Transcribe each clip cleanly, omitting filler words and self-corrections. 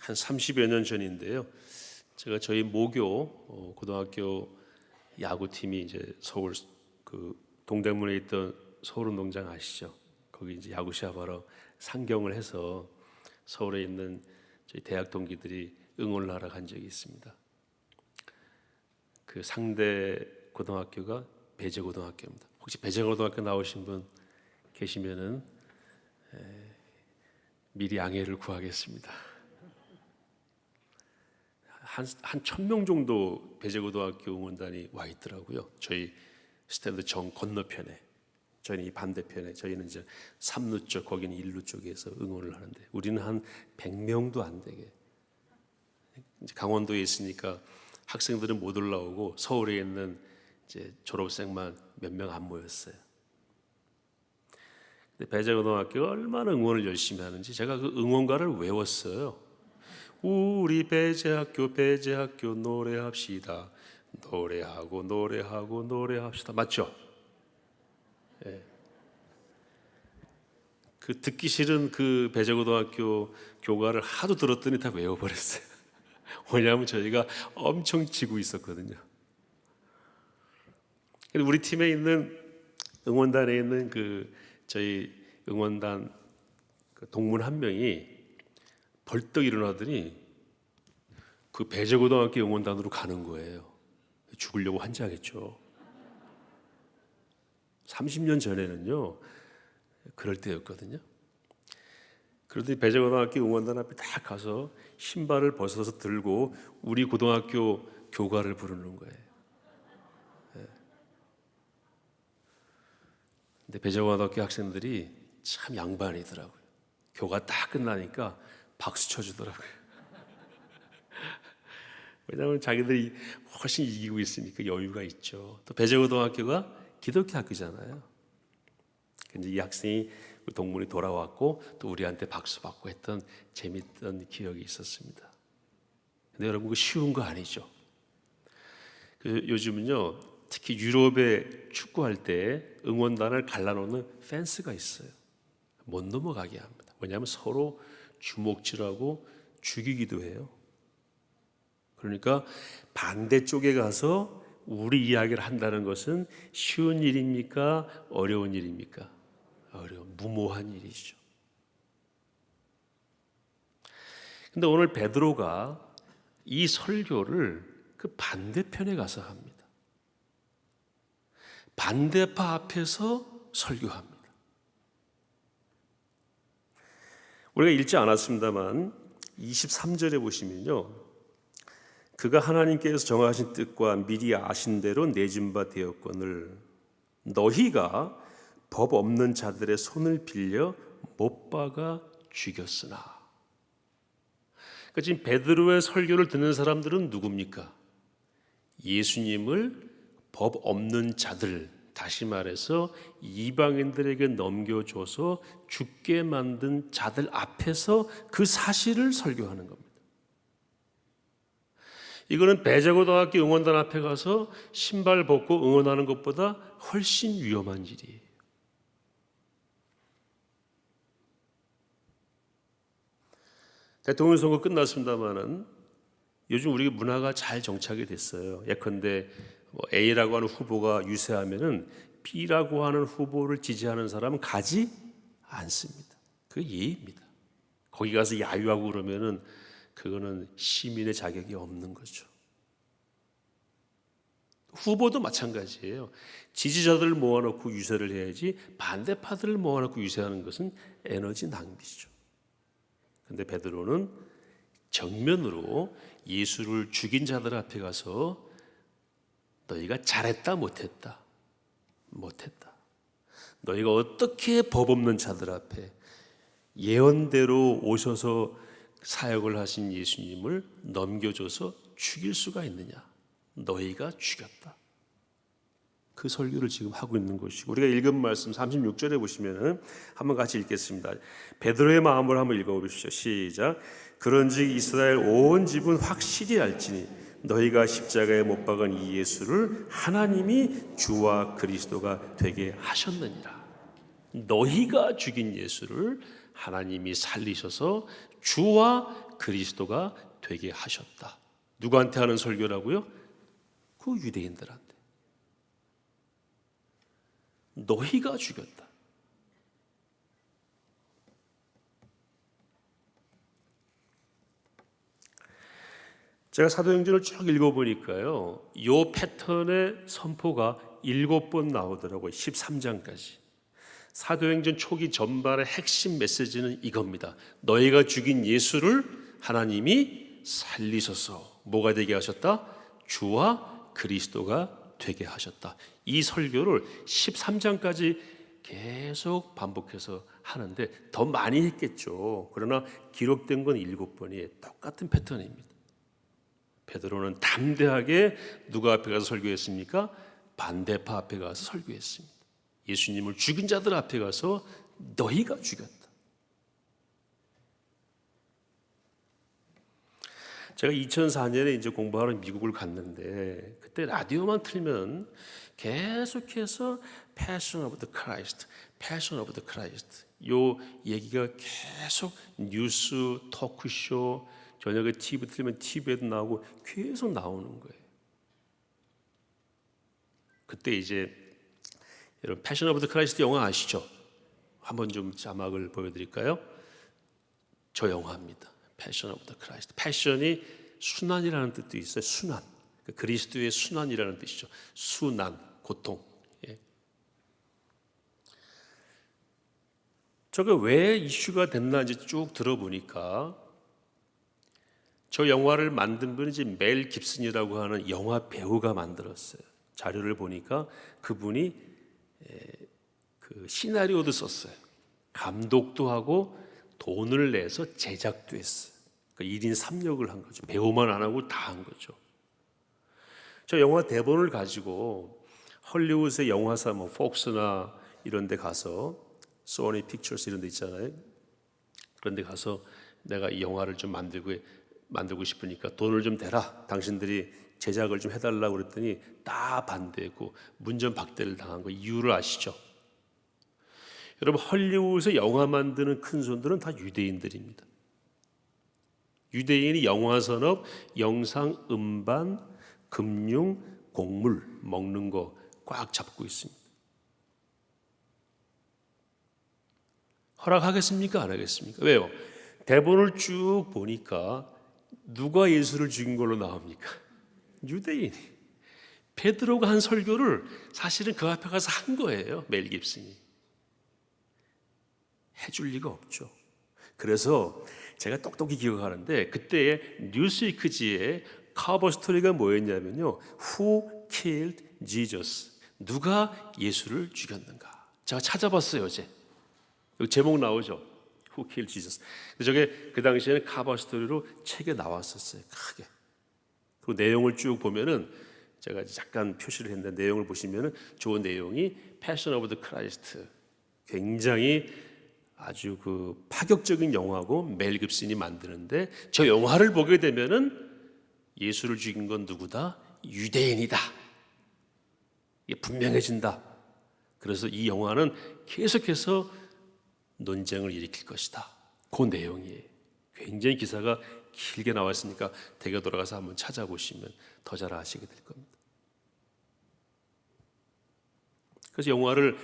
한 30여 년 전인데요. 제가 저희 모교 고등학교 야구팀이 이제 서울 그 동대문에 있던 서울운동장 아시죠? 거기 이제 야구 시합하러 상경을 해서 서울에 있는 저희 대학 동기들이 응원을 하러 간 적이 있습니다. 그 상대 고등학교가 배제고등학교입니다. 혹시 배제고등학교 나오신 분 계시면은 미리 양해를 구하겠습니다. 한 1,000명 정도 배제고등학교 응원단이 와 있더라고요. 저희 스탠드 정 건너편에, 저희는 이 반대편에, 저희는 이제 3루 쪽, 거기는 1루 쪽에서 응원을 하는데 우리는 한 100명도 안 되게. 이제 강원도에 있으니까 학생들은 못 올라오고 서울에 있는 이제 졸업생만 몇 명 안 모였어요. 근데 배제고등학교가 얼마나 응원을 열심히 하는지 제가 그 응원가를 외웠어요. 우리 배제학교 노래합시다. 노래하고 노래하고 노래합시다. 맞죠? 예. 그 듣기 싫은 그 배제고등학교 교가를 하도 들었더니 다 외워버렸어요. 왜냐하면 저희가 엄청 지고 있었거든요. 우리 팀에 있는 응원단에 있는 그 저희 응원단 그 동문 한 명이 벌떡 일어나더니 그 배제고등학교 응원단으로 가는 거예요. 죽으려고 환장했죠. 30년 전에는요 그럴 때였거든요. 그런데 배제고등학교 응원단 앞에 딱 가서 신발을 벗어서 들고 우리 고등학교 교가를 부르는 거예요. 근데 배제고등학교 학생들이 참 양반이더라고요. 교가 딱 끝나니까 박수 쳐주더라고요. 왜냐하면 자기들이 훨씬 이기고 있으니까 여유가 있죠. 또 배제고등학교가 기독교 학교잖아요. 근데 이 학생이 동문이 돌아왔고 또 우리한테 박수 받고 했던 재밌던 기억이 있었습니다. 근데 여러분, 그 쉬운 거 아니죠. 요즘은요 특히 유럽에 축구할 때 응원단을 갈라놓는 펜스가 있어요. 못 넘어가게 합니다. 왜냐하면 서로 주먹질하고 죽이기도 해요. 그러니까 반대쪽에 가서 우리 이야기를 한다는 것은 쉬운 일입니까? 어려운 일입니까? 무모한 일이죠. 근데 오늘 베드로가 이 설교를 그 반대편에 가서 합니다. 반대파 앞에서 설교합니다. 우리가 읽지 않았습니다만 23절에 보시면요, 그가 하나님께서 정하신 뜻과 미리 아신 대로 내준 바 되었거늘 너희가 법 없는 자들의 손을 빌려 못 박아 죽였으나. 그러니까 지금 베드로의 설교를 듣는 사람들은 누굽니까? 예수님을 법 없는 자들, 다시 말해서 이방인들에게 넘겨줘서 죽게 만든 자들 앞에서 그 사실을 설교하는 겁니다. 이거는 배제고등학교 응원단 앞에 가서 신발 벗고 응원하는 것보다 훨씬 위험한 일이에요. 대통령 선거 끝났습니다마는 요즘 우리 문화가 잘 정착이 됐어요. 예컨대 A라고 하는 후보가 유세하면은 B라고 하는 후보를 지지하는 사람은 가지 않습니다. 그게 예의입니다. 거기 가서 야유하고 그러면은 그거는 시민의 자격이 없는 거죠. 후보도 마찬가지예요. 지지자들을 모아놓고 유세를 해야지 반대파들을 모아놓고 유세하는 것은 에너지 낭비죠. 그런데 베드로는 정면으로 예수를 죽인 자들 앞에 가서 너희가 잘했다 못했다. 너희가 어떻게 법 없는 자들 앞에 예언대로 오셔서 사역을 하신 예수님을 넘겨줘서 죽일 수가 있느냐? 너희가 죽였다. 그 설교를 지금 하고 있는 것이고, 우리가 읽은 말씀 36절에 보시면 한번 같이 읽겠습니다. 베드로의 마음을 한번 읽어보십시오. 시작. 그런즉 이스라엘 온 집은 확실히 알지니 너희가 십자가에 못 박은 이 예수를 하나님이 주와 그리스도가 되게 하셨느니라. 너희가 죽인 예수를 하나님이 살리셔서 주와 그리스도가 되게 하셨다. 누구한테 하는 설교라고요? 그 유대인들한테. 너희가 죽였다. 제가 사도행전을 쭉 읽어보니까요, 이 패턴의 선포가 7번 나오더라고요. 13장까지. 사도행전 초기 전반의 핵심 메시지는 이겁니다. 너희가 죽인 예수를 하나님이 살리셔서 뭐가 되게 하셨다? 주와 그리스도가 되게 하셨다. 이 설교를 13장까지 계속 반복해서 하는데 더 많이 했겠죠. 그러나 기록된 건 7번이에요. 똑같은 패턴입니다. 베드로는 담대하게 누가 앞에 가서 설교했습니까? 반대파 앞에 가서 설교했습니다. 예수님을 죽인 자들 앞에 가서 너희가 죽였다. 제가 2004년에 이제 공부하러 미국을 갔는데 그때 라디오만 틀면 계속해서 Passion of the Christ, Passion of the Christ 요 얘기가 계속 뉴스, 토크쇼, 저녁에 TV 틀면 TV에도 나오고 계속 나오는 거예요. 그때 이제 여러분 패션 오브 더 크라이스트 영화 아시죠? 한번 좀 자막을 보여드릴까요? 저 영화입니다. 패션 오브 더 크라이스트. 패션이 순환이라는 뜻도 있어요. 순환. 그리스도의 순환이라는 뜻이죠. 순환, 고통. 예. 저게 왜 이슈가 됐나인지 쭉 들어보니까 저 영화를 만든 분이 이제 멜 깁슨이라고 하는 영화 배우가 만들었어요. 자료를 보니까 그분이 그 시나리오도 썼어요. 감독도 하고 돈을 내서 제작도 했어요. 그러니까 1인 3역을 한 거죠. 배우만 안 하고 다 한 거죠. 저 영화 대본을 가지고 헐리우드의 영화사 뭐 폭스나 이런 데 가서 소니 픽처스 이런 데 있잖아요. 그런 데 가서 내가 이 영화를 좀 만들고 싶으니까 돈을 좀 대라. 당신들이 제작을 좀 해달라고 그랬더니 다 반대했고 문전박대를 당한 거 이유를 아시죠? 여러분 헐리우드에서 영화 만드는 큰 손들은 다 유대인들입니다. 유대인이 영화산업, 영상, 음반, 금융, 곡물 먹는 거 꽉 잡고 있습니다. 허락하겠습니까? 안 하겠습니까? 왜요? 대본을 쭉 보니까 누가 예수를 죽인 걸로 나옵니까? 유대인이. 베드로가 한 설교를 사실은 그 앞에 가서 한 거예요. 멜 깁슨이. 해줄 리가 없죠. 그래서 제가 똑똑히 기억하는데 그때의 뉴스위크지의 커버 스토리가 뭐였냐면요. Who killed Jesus? 누가 예수를 죽였는가? 제가 찾아봤어요 어제. 여기 제목 나오죠. Who killed Jesus? 저게 그 당시에는 커버 스토리로 책에 나왔었어요. 크게. 그 내용을 쭉 보면은 제가 약간 표시를 했는데 내용을 보시면은 좋은 내용이 Passion of the Christ. 굉장히 아주 그 파격적인 영화고 멜 깁슨이 만드는데 저 영화를 보게 되면은 예수를 죽인 건 누구다? 유대인이다. 이게 분명해진다. 그래서 이 영화는 계속해서 논쟁을 일으킬 것이다. 그 내용이에요. 굉장히 기사가 길게 나왔으니까 댁에 돌아가서 한번 찾아보시면 더 잘 아시게 될 겁니다. 그래서 영화를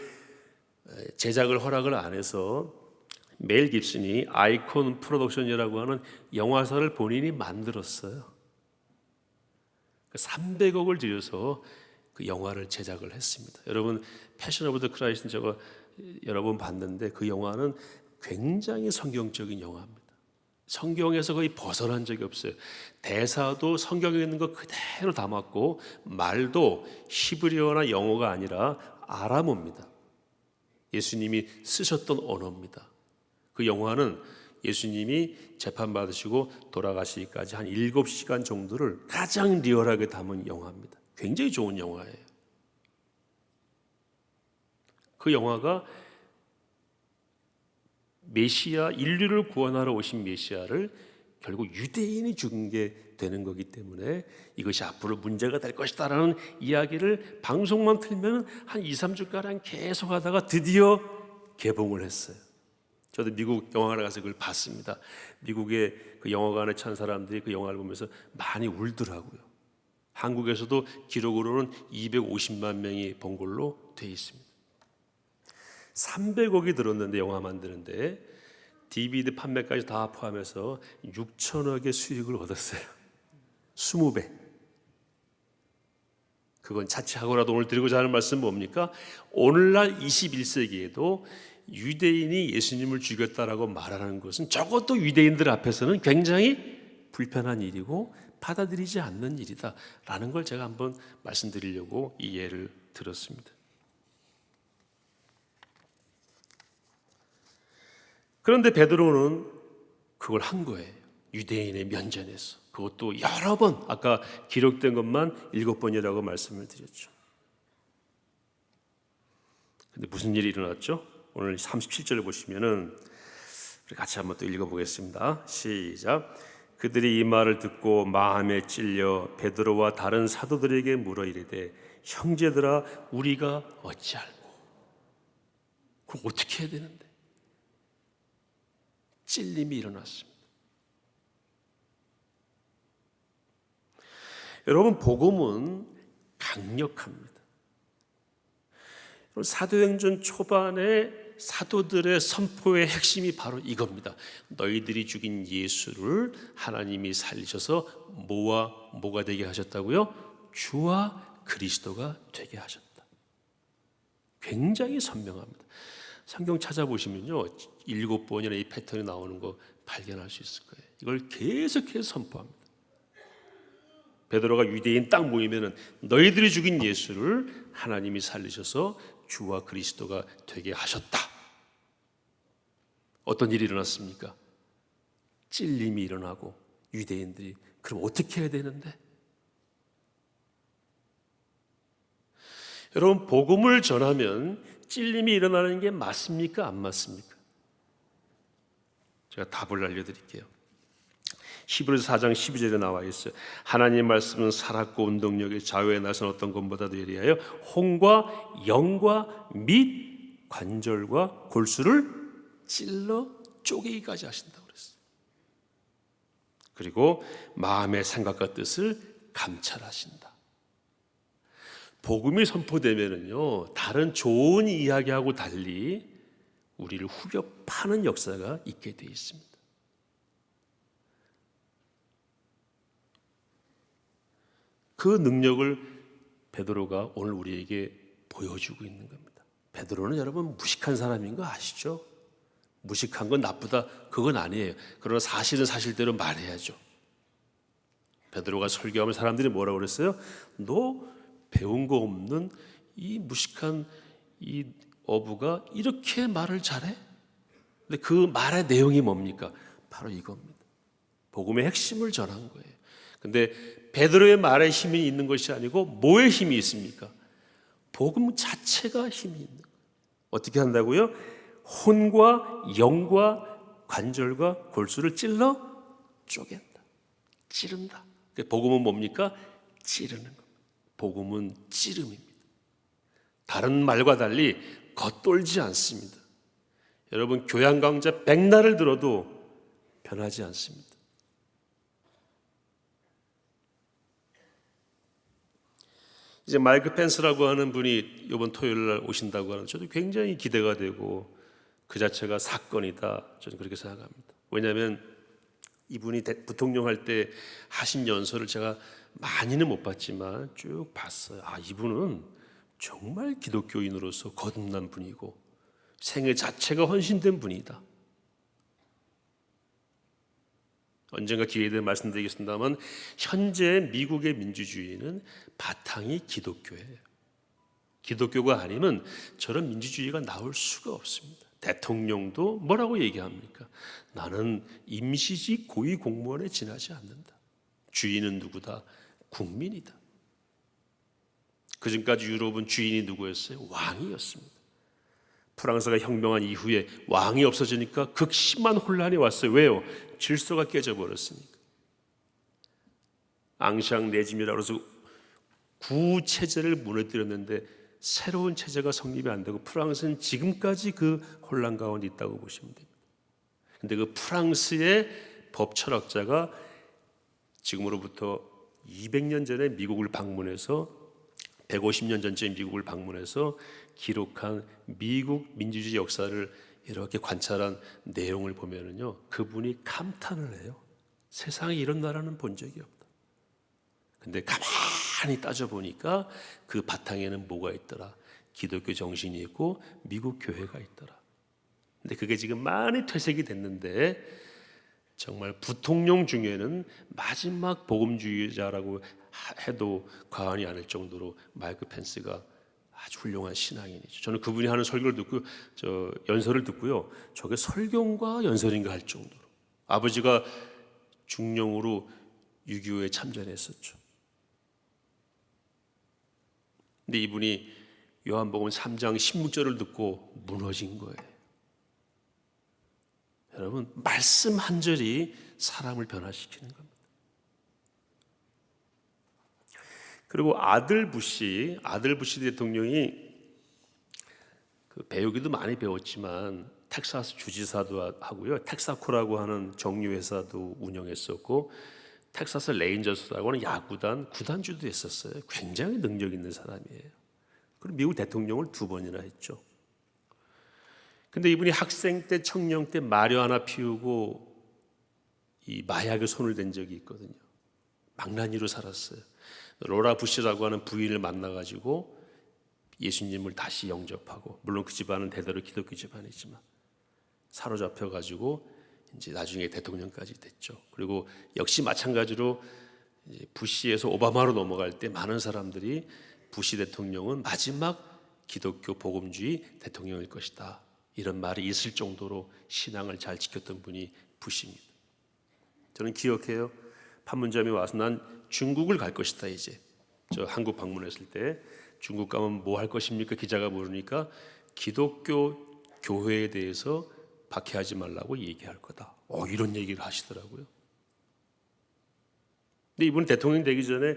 제작을 허락을 안 해서 멜 깁슨이 아이콘 프로덕션이라고 하는 영화사를 본인이 만들었어요. 300억을 들여서 그 영화를 제작을 했습니다. 여러분 패션 오브 더 크라이스트는 제가 여러 번 봤는데 그 영화는 굉장히 성경적인 영화입니다. 성경에서 거의 벗어난 적이 없어요. 대사도 성경에 있는 거 그대로 담았고 말도 히브리어나 영어가 아니라 아람어입니다. 예수님이 쓰셨던 언어입니다. 그 영화는 예수님이 재판받으시고 돌아가시기까지 한 7시간 정도를 가장 리얼하게 담은 영화입니다. 굉장히 좋은 영화예요. 그 영화가 메시아, 인류를 구원하러 오신 메시아를 결국 유대인이 죽은 게 되는 거기 때문에 이것이 앞으로 문제가 될 것이다라는 이야기를 방송만 틀면 한 2, 3주가량 계속 하다가 드디어 개봉을 했어요. 저도 미국 영화관에 가서 그걸 봤습니다. 미국의 그 영화관에 찬 사람들이 그 영화를 보면서 많이 울더라고요. 한국에서도 기록으로는 250만 명이 본 걸로 돼 있습니다. 300억이 들었는데 영화 만드는데 DVD 판매까지 다 포함해서 6천억의 수익을 얻었어요. 20배. 그건 자취하고라도 오늘 드리고자 하는 말씀은 뭡니까? 오늘날 21세기에도 유대인이 예수님을 죽였다라고 말하는 것은 적어도 유대인들 앞에서는 굉장히 불편한 일이고 받아들이지 않는 일이다라는 걸 제가 한번 말씀드리려고 이 예를 들었습니다. 그런데 베드로는 그걸 한 거예요. 유대인의 면전에서. 그것도 여러 번, 아까 기록된 것만 7번이라고 말씀을 드렸죠. 근데 무슨 일이 일어났죠? 오늘 37절을 보시면은 우리 같이 한번 또 읽어보겠습니다. 시작. 그들이 이 말을 듣고 마음에 찔려 베드로와 다른 사도들에게 물어 이르되 형제들아 우리가 어찌할꼬? 그럼 어떻게 해야 되는데? 찔림이 일어났습니다. 여러분 복음은 강력합니다. 사도행전 초반에 사도들의 선포의 핵심이 바로 이겁니다. 너희들이 죽인 예수를 하나님이 살리셔서 뭐가 되게 하셨다고요? 주와 그리스도가 되게 하셨다. 굉장히 선명합니다. 성경 찾아보시면요 7번이나 이 패턴이 나오는 거 발견할 수 있을 거예요. 이걸 계속해서 선포합니다. 베드로가 유대인 딱 모이면은 너희들이 죽인 예수를 하나님이 살리셔서 주와 그리스도가 되게 하셨다. 어떤 일이 일어났습니까? 찔림이 일어나고 유대인들이 그럼 어떻게 해야 되는데? 여러분 복음을 전하면 찔림이 일어나는 게 맞습니까? 안 맞습니까? 제가 답을 알려드릴게요. 히브리서 4장 12절에 나와 있어요. 하나님 말씀은 살았고 운동력이 좌우에 나선 어떤 것보다도 예리하여 혼과 영과 및 관절과 골수를 찔러 쪼개기까지 하신다고 그랬어요. 그리고 마음의 생각과 뜻을 감찰하신다. 복음이 선포되면은요 다른 좋은 이야기하고 달리 우리를 후벼 파는 역사가 있게 되어 있습니다. 그 능력을 베드로가 오늘 우리에게 보여주고 있는 겁니다. 베드로는 여러분 무식한 사람인 거 아시죠? 무식한 건 나쁘다 그건 아니에요. 그러나 사실은 사실대로 말해야죠. 베드로가 설교하면 사람들이 뭐라고 그랬어요? 너 배운 거 없는 이 무식한 이 어부가 이렇게 말을 잘해? 근데 그 말의 내용이 뭡니까? 바로 이겁니다. 복음의 핵심을 전한 거예요. 근데 베드로의 말에 힘이 있는 것이 아니고 뭐에 힘이 있습니까? 복음 자체가 힘이 있는 거예요. 어떻게 한다고요? 혼과 영과 관절과 골수를 찔러 쪼갠다. 찌른다. 복음은 뭡니까? 찌르는 겁니다. 복음은 찌름입니다. 다른 말과 달리 겉돌지 않습니다. 여러분 교양 강좌 100날을 들어도 변하지 않습니다. 이제 마이크 펜스라고 하는 분이 이번 토요일 날 오신다고 하는 저도 굉장히 기대가 되고 그 자체가 사건이다 저는 그렇게 생각합니다. 왜냐하면 이분이 부통령 할 때 하신 연설을 제가 많이는 못 봤지만 쭉 봤어요. 아 이분은 정말 기독교인으로서 거듭난 분이고 생애 자체가 헌신된 분이다. 언젠가 기회에 대해 말씀드리겠습니다만 현재 미국의 민주주의는 바탕이 기독교예요. 기독교가 아니면 저런 민주주의가 나올 수가 없습니다. 대통령도 뭐라고 얘기합니까? 나는 임시직 고위공무원에 지나지 않는다. 주인은 누구다? 국민이다. 그전까지 유럽은 주인이 누구였어요? 왕이었습니다. 프랑스가 혁명한 이후에 왕이 없어지니까 극심한 혼란이 왔어요. 왜요? 질서가 깨져버렸으니까. 앙샹 내짐이라고 해서 구체제를 무너뜨렸는데 새로운 체제가 성립이 안 되고 프랑스는 지금까지 그 혼란 가운데 있다고 보시면 됩니다. 근데 그 프랑스의 법 철학자가 지금으로부터 200년 전에 미국을 방문해서 150년 전쯤 미국을 방문해서 기록한 미국 민주주의 역사를 이렇게 관찰한 내용을 보면은요, 그분이 감탄을 해요. 세상에 이런 나라는 본 적이 없다. 근데 가만히 따져보니까 그 바탕에는 뭐가 있더라? 기독교 정신이 있고 미국 교회가 있더라. 근데 그게 지금 많이 퇴색이 됐는데 정말 부통령 중에는 마지막 복음주의자라고 해도 과언이 아닐 정도로 마이크 펜스가 아주 훌륭한 신앙인이죠. 저는 그분이 하는 설교를 듣고 연설을 듣고요, 저게 설교인가 연설인가 할 정도로. 아버지가 중령으로 6.25에 참전했었죠. 근데 이분이 요한복음 3장 16절을 듣고 무너진 거예요. 여러분, 말씀 한 절이 사람을 변화시키는 겁니다. 그리고 아들 부시 대통령이 그 배우기도 많이 배웠지만 텍사스 주지사도 하고요, 텍사코라고 하는 정유회사도 운영했었고, 텍사스 레인저스라고 하는 야구단 구단주도 했었어요. 굉장히 능력 있는 사람이에요. 그리고 미국 대통령을 2번이나 했죠. 근데 이분이 학생 때, 청년 때 마려 하나 피우고 이 마약에 손을 댄 적이 있거든요. 망나니로 살았어요. 로라 부시라고 하는 부인을 만나가지고 예수님을 다시 영접하고, 물론 그 집안은 대대로 기독교 집안이지만 사로잡혀가지고 이제 나중에 대통령까지 됐죠. 그리고 역시 마찬가지로 부시에서 오바마로 넘어갈 때 많은 사람들이 부시 대통령은 마지막 기독교 복음주의 대통령일 것이다, 이런 말이 있을 정도로 신앙을 잘 지켰던 분이 부시입니다. 저는 기억해요. 판문점에 와서 난 중국을 갈 것이다. 이제 저 한국 방문했을 때 중국 가면 뭐 할 것입니까? 기자가 물으니까 기독교 교회에 대해서 박해하지 말라고 얘기할 거다. 이런 얘기를 하시더라고요. 근데 이분 대통령 되기 전에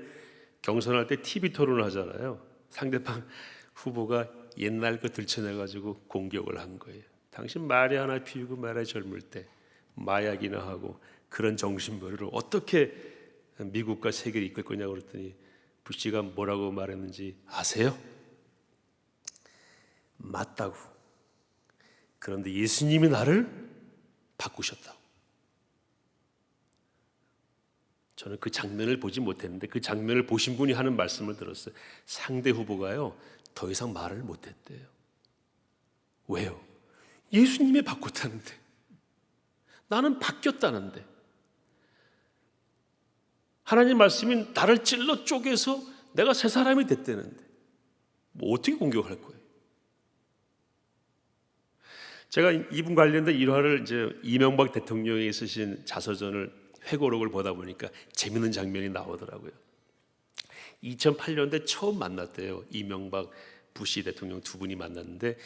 경선할 때 TV 토론을 하잖아요. 상대방 후보가 옛날 거 들춰내가지고 공격을 한 거예요. 당신 말이 하나 피우고 말에 젊을 때 마약이나 하고 그런 정신머리로 어떻게 미국과 세계를 이끌 거냐고 그랬더니 부시가 뭐라고 말했는지 아세요? 맞다고. 그런데 예수님이 나를 바꾸셨다고. 저는 그 장면을 보지 못했는데 그 장면을 보신 분이 하는 말씀을 들었어요. 상대 후보가요, 더 이상 말을 못했대요. 왜요? 예수님이 바꿨다는데, 나는 바뀌었다는데, 하나님 말씀이 나를 찔러 쪼개서 내가 새 사람이 됐다는데 뭐 어떻게 공격할 거예요? 제가 이분 관련된 일화를 이제 이명박 대통령이 쓰신 자서전을 회고록을 보다 보니까 재밌는 장면이 나오더라고요. 2008년도에 처음 만났대요. 이명박 부시 대통령 두 분이 만났는데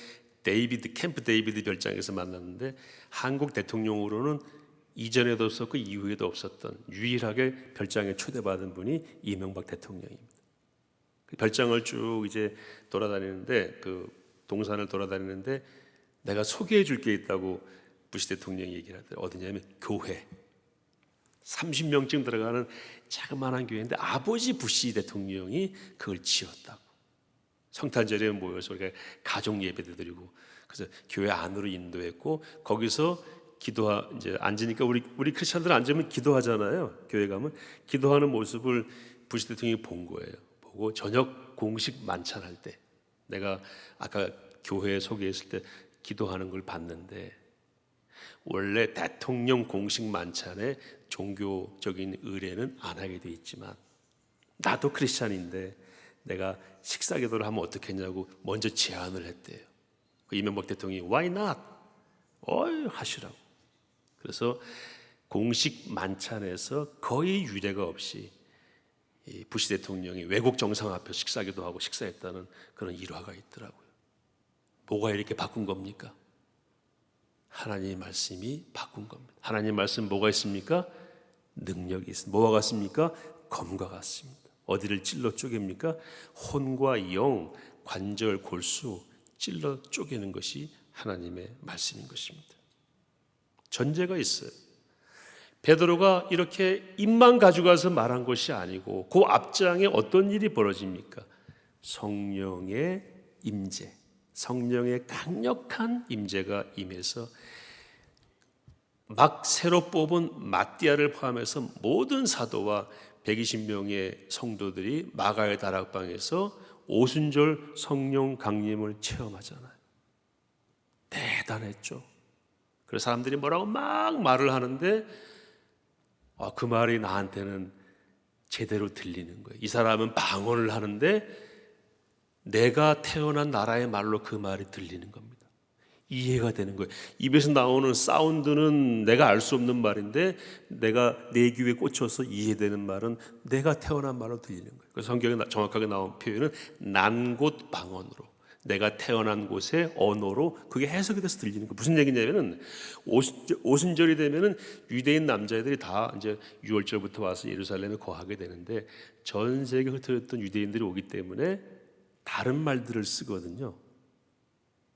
캠프 데이비드 별장에서 만났는데, 한국 대통령으로는 이전에도 없었고 이후에도 없었던 유일하게 별장에 초대받은 분이 이명박 대통령입니다. 그 별장을 쭉 이제 돌아다니는데, 그 동산을 돌아다니는데 내가 소개해 줄 게 있다고 부시 대통령이 얘기를 하더라고요. 어디냐면 교회. 30명쯤 들어가는 자그마한 교회인데 아버지 부시 대통령이 그걸 지었다고. 성탄절에 모여서 우리가 가족 예배도 드리고, 그래서 교회 안으로 인도했고, 거기서 이제 앉으니까 우리 크리스천들 앉으면 기도하잖아요. 교회 가면 기도하는 모습을 부시 대통령이 본 거예요. 보고 저녁 공식 만찬할 때, 내가 아까 교회 소개했을 때 기도하는 걸 봤는데, 원래 대통령 공식 만찬에 종교적인 의례는 안 하게 돼 있지만 나도 크리스찬인데 내가 식사 기도를 하면 어떻겠냐고 먼저 제안을 했대요. 그 이명박 대통령이 Why not? 하시라고. 그래서 공식 만찬에서 거의 유례가 없이 이 부시 대통령이 외국 정상 앞에 식사 기도하고 식사했다는 그런 일화가 있더라고요. 뭐가 이렇게 바꾼 겁니까? 하나님의 말씀이 바꾼 겁니다. 하나님의 말씀 뭐가 있습니까? 능력이 있습니다. 뭐가 같습니까? 검과 같습니다. 어디를 찔러 쪼갭니까? 혼과 영, 관절, 골수 찔러 쪼개는 것이 하나님의 말씀인 것입니다. 전제가 있어요. 베드로가 이렇게 입만 가져가서 말한 것이 아니고 그 앞장에 어떤 일이 벌어집니까? 성령의 임재, 성령의 강력한 임재가 임해서 막 새로 뽑은 마띠아를 포함해서 모든 사도와 120명의 성도들이 마가의 다락방에서 오순절 성령 강림을 체험하잖아요. 대단했죠. 그래서 사람들이 뭐라고 막 말을 하는데 그 말이 나한테는 제대로 들리는 거예요. 이 사람은 방언을 하는데 내가 태어난 나라의 말로 그 말이 들리는 겁니다. 이해가 되는 거예요. 입에서 나오는 사운드는 내가 알 수 없는 말인데 내가 내 귀에 꽂혀서 이해되는 말은 내가 태어난 말로 들리는 거예요. 그래서 성경에 정확하게 나온 표현은 난 곳 방언으로, 내가 태어난 곳의 언어로 그게 해석이 돼서 들리는 거예요. 무슨 얘기냐면은 오순절이 되면은 유대인 남자애들이 다 이제 6월절부터 와서 예루살렘에 거하게 되는데 전 세계에 흩어졌던 유대인들이 오기 때문에 다른 말들을 쓰거든요.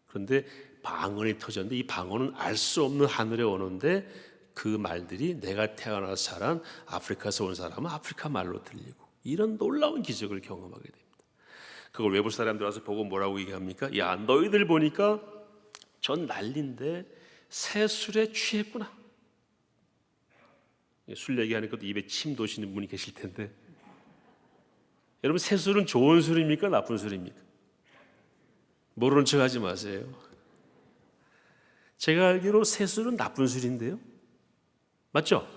그런데 방언이 터졌는데 이 방언은 알 수 없는 하늘의 언어인데 그 말들이 내가 태어나서 자란 아프리카에서 온 사람은 아프리카 말로 들리고 이런 놀라운 기적을 경험하게 됩니다. 그걸 외부 사람들 와서 보고 뭐라고 얘기합니까? 야, 너희들 보니까 전 난리인데 새 술에 취했구나. 술 얘기하니까 또 입에 침 도시는 분이 계실 텐데 여러분, 새 술은 좋은 술입니까? 나쁜 술입니까? 모르는 척 하지 마세요. 제가 알기로 새 술은 나쁜 술인데요. 맞죠?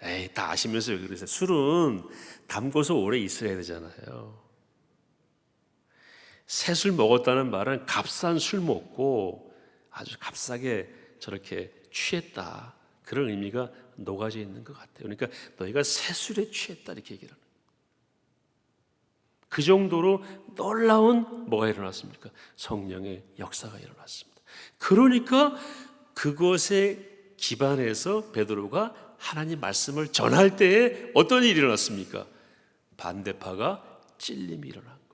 에이, 다 아시면서 왜 그러세요? 술은 담궈서 오래 있어야 되잖아요. 새 술 먹었다는 말은 값싼 술 먹고 아주 값싸게 저렇게 취했다, 그런 의미가 녹아져 있는 것 같아요. 그러니까 너희가 새 술에 취했다 이렇게 얘기를 하는, 그 정도로 놀라운 뭐가 일어났습니까? 성령의 역사가 일어났습니다. 그러니까 그것에 기반해서 베드로가 하나님 말씀을 전할 때에 어떤 일이 일어났습니까? 반대파가 찔림이 일어난 거예요.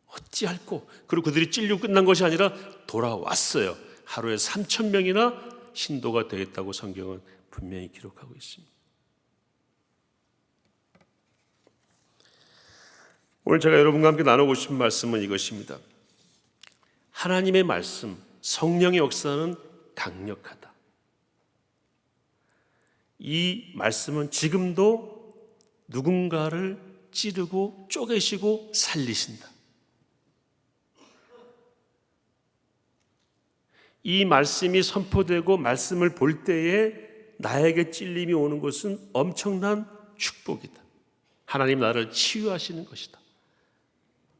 어찌할꼬. 그리고 그들이 찔리고 끝난 것이 아니라 돌아왔어요. 하루에 3,000명이나 신도가 되었다고 성경은 분명히 기록하고 있습니다. 오늘 제가 여러분과 함께 나누고 싶은 말씀은 이것입니다. 하나님의 말씀, 성령의 역사는 강력하다. 이 말씀은 지금도 누군가를 찌르고 쪼개시고 살리신다. 이 말씀이 선포되고 말씀을 볼 때에 나에게 찔림이 오는 것은 엄청난 축복이다. 하나님 나를 치유하시는 것이다.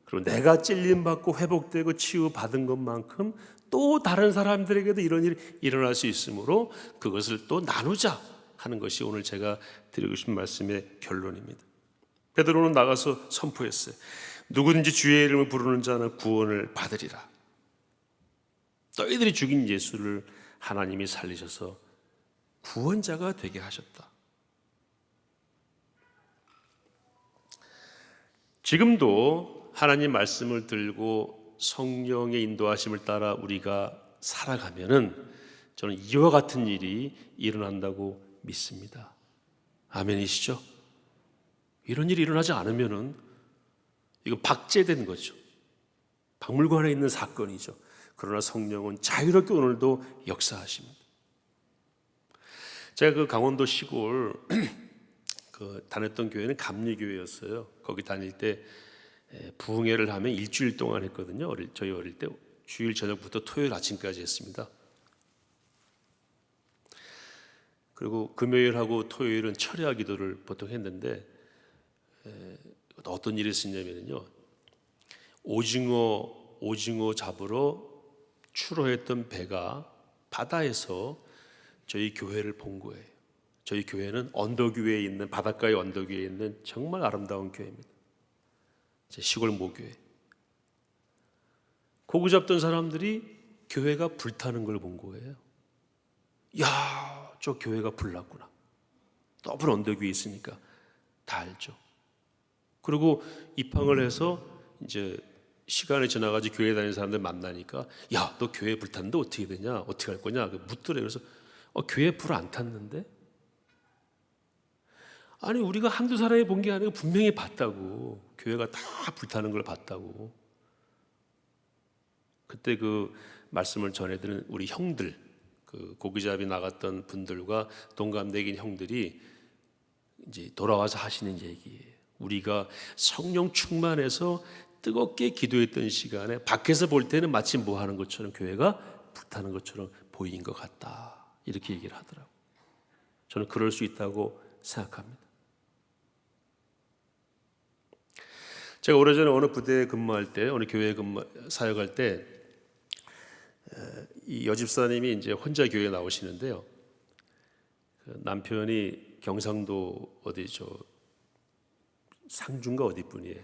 그리고 내가 찔림받고 회복되고 치유받은 것만큼 또 다른 사람들에게도 이런 일이 일어날 수 있으므로 그것을 또 나누자 하는 것이 오늘 제가 드리고 싶은 말씀의 결론입니다. 베드로는 나가서 선포했어요. 누구든지 주의 이름을 부르는 자는 구원을 받으리라. 너희들이 죽인 예수를 하나님이 살리셔서 구원자가 되게 하셨다. 지금도 하나님 말씀을 들고 성령의 인도하심을 따라 우리가 살아가면은 저는 이와 같은 일이 일어난다고 믿습니다. 아멘이시죠? 이런 일이 일어나지 않으면은 이건 박제된 거죠. 박물관에 있는 사건이죠. 그러나 성령은 자유롭게 오늘도 역사하십니다. 제가 그 강원도 시골 다녔던 교회는 감리교회였어요. 거기 다닐 때 부흥회를 하면 일주일 동안 했거든요. 저희 어릴 때 주일 저녁부터 토요일 아침까지 했습니다. 그리고 금요일하고 토요일은 철야 기도를 보통 했는데 어떤 일이 있었냐면요, 오징어 잡으러 출어했던 배가 바다에서 저희 교회를 본 거예요. 저희 교회는 언덕 위에 있는, 바닷가의 언덕 위에 있는 정말 아름다운 교회입니다. 제 시골 모교회. 고기 잡던 사람들이 교회가 불타는 걸 본 거예요. 야, 저 교회가 불났구나. 높은 언덕 위에 있으니까 다 알죠. 그리고 입항을 해서 이제 시간이 지나가지고 교회 다니는 사람들 만나니까, 야, 너 교회 불탔는데 어떻게 되냐? 어떻게 할 거냐? 묻더래요. 그래서 교회 불 안 탔는데? 아니 우리가 한두 사람이 본 게 아니고 분명히 봤다고. 교회가 다 불타는 걸 봤다고. 그때 그 말씀을 전해드린 우리 형들, 그 고기잡이 나갔던 분들과 동갑내긴 형들이 이제 돌아와서 하시는 얘기예요. 우리가 성령 충만해서 뜨겁게 기도했던 시간에 밖에서 볼 때는 마치 뭐 하는 것처럼 교회가 불타는 것처럼 보인 것 같다. 이렇게 얘기를 하더라고요. 저는 그럴 수 있다고 생각합니다. 제가 오래전에 어느 부대에 근무할 때, 어느 교회에 사역할 때, 이 여집사님이 이제 혼자 교회에 나오시는데요. 남편이 경상도 어디죠? 상주인가 어디 분이에요.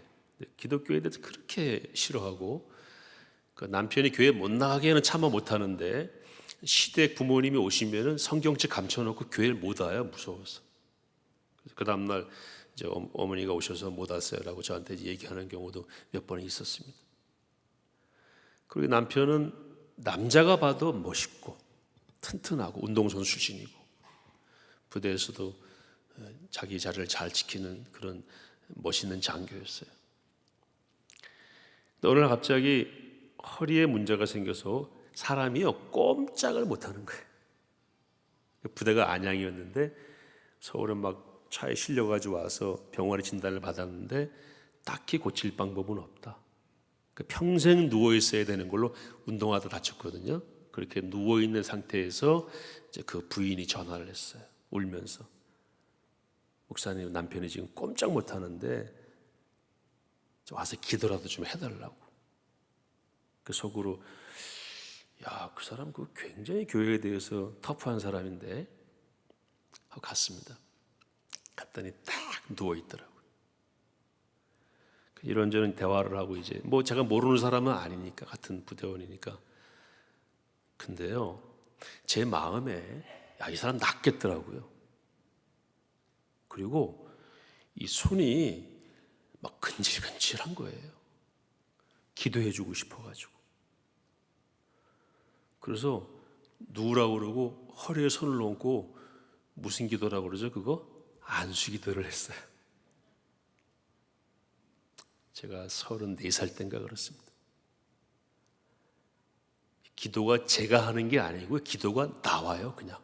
기독교에 대해서 그렇게 싫어하고 그 남편이 교회 못 나가게는 참아 못하는데 시댁 부모님이 오시면은 성경책 감춰놓고 교회를 못 와요. 무서워서. 그 다음날 이제 어머니가 오셔서 못 왔어요라고 저한테 얘기하는 경우도 몇 번 있었습니다. 그리고 남편은 남자가 봐도 멋있고 튼튼하고 운동선수 출신이고 부대에서도 자기 자리를 잘 지키는 그런 멋있는 장교였어요. 어느 날 갑자기 허리에 문제가 생겨서 사람이요 꼼짝을 못하는 거예요. 부대가 안양이었는데 서울에 막 차에 실려가지고 와서 병원에 진단을 받았는데 딱히 고칠 방법은 없다. 평생 누워 있어야 되는 걸로 운동하다 다쳤거든요. 그렇게 누워 있는 상태에서 이제 그 부인이 전화를 했어요. 울면서 목사님 남편이 지금 꼼짝 못하는데 와서 기도라도 좀 해달라고. 그 속으로 야, 그 사람 그 굉장히 교회에 대해서 터프한 사람인데 하고 갔습니다. 갔더니 딱 누워 있더라고요. 이런저런 대화를 하고 이제 뭐 제가 모르는 사람은 아니니까 같은 부대원이니까. 근데요 제 마음에 야, 이 사람 낫겠더라고요. 그리고 이 손이 막 근질근질한 거예요. 기도해주고 싶어가지고. 그래서 누우라고 그러고 허리에 손을 얹고 무슨 기도라고 그러죠? 그거? 안수 기도를 했어요. 제가 34살 땐가 그렇습니다. 기도가 제가 하는 게 아니고 기도가 나와요 그냥.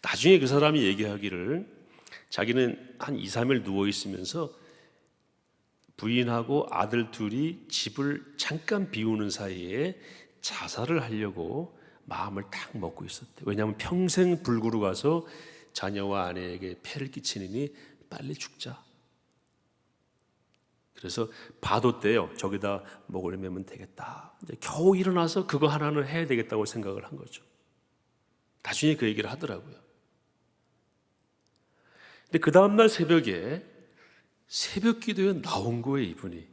나중에 그 사람이 얘기하기를 자기는 한 2, 3일 누워있으면서 부인하고 아들 둘이 집을 잠깐 비우는 사이에 자살을 하려고 마음을 딱 먹고 있었대요. 왜냐하면 평생 불구로 가서 자녀와 아내에게 폐를 끼치느니 빨리 죽자. 그래서 봐뒀대요. 저기다 목을 매면 되겠다. 이제 겨우 일어나서 그거 하나는 해야 되겠다고 생각을 한 거죠. 나중에 그 얘기를 하더라고요. 근데 그 다음날 새벽에 새벽 기도에 나온 거예요, 이분이.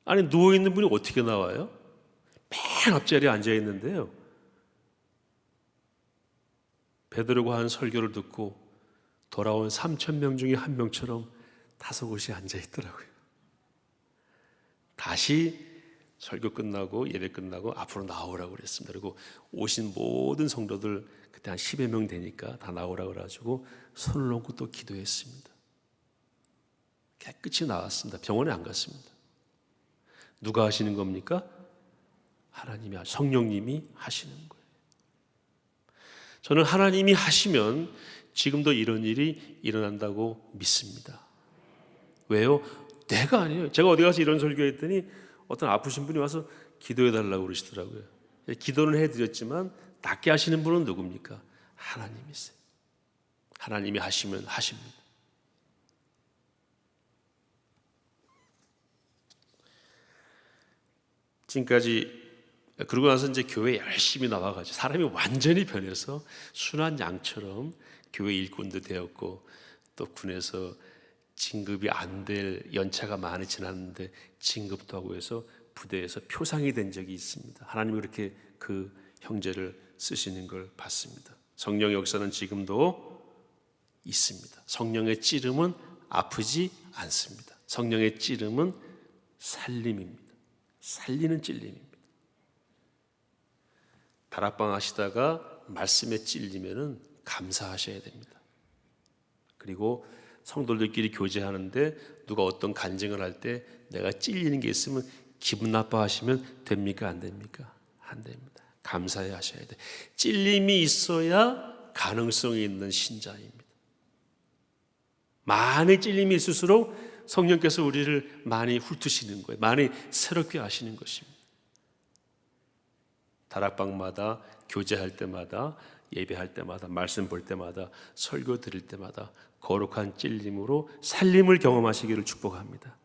아니, 누워있는 분이 어떻게 나와요? 맨 앞자리에 앉아있는데요. 베드로가 한 설교를 듣고 돌아온 3,000명 중에 한 명처럼 다소곳이 앉아있더라고요. 다시 설교 끝나고 예배 끝나고 앞으로 나오라고 그랬습니다. 그리고 오신 모든 성도들 그때 한 10여 명 되니까 다 나오라고 그래가지고 손을 얹고 또 기도했습니다. 깨끗이 나왔습니다. 병원에 안 갔습니다. 누가 하시는 겁니까? 하나님이, 성령님이 하시는 거예요. 저는 하나님이 하시면 지금도 이런 일이 일어난다고 믿습니다. 왜요? 내가 아니에요. 제가 어디 가서 이런 설교했더니 어떤 아프신 분이 와서 기도해달라고 그러시더라고요. 기도는 해드렸지만 낫게 하시는 분은 누굽니까? 하나님이세요. 하나님이 하시면 하십니다. 지금까지 그러고 나서 이제 교회 열심히 나와가지고 사람이 완전히 변해서 순한 양처럼 교회 일꾼도 되었고 또 군에서 진급이 안 될 연차가 많이 지났는데 진급도 하고 해서 부대에서 표상이 된 적이 있습니다. 하나님이 그렇게 그 형제를 쓰시는 걸 봤습니다. 성령의 역사는 지금도 있습니다. 성령의 찌름은 아프지 않습니다. 성령의 찌름은 살림입니다. 살리는 찔림입니다. 다락방 하시다가 말씀에 찔리면은 감사하셔야 됩니다. 그리고 성도들끼리 교제하는데 누가 어떤 간증을 할 때 내가 찔리는 게 있으면 기분 나빠하시면 됩니까? 안 됩니까? 안 됩니다. 감사해 하셔야 돼. 찔림이 있어야 가능성이 있는 신자입니다. 많이 찔림이 있을수록 성령께서 우리를 많이 훑으시는 거예요. 많이 새롭게 하시는 것입니다. 다락방마다 교제할 때마다 예배할 때마다 말씀 볼 때마다 설교 드릴 때마다 거룩한 찔림으로 살림을 경험하시기를 축복합니다.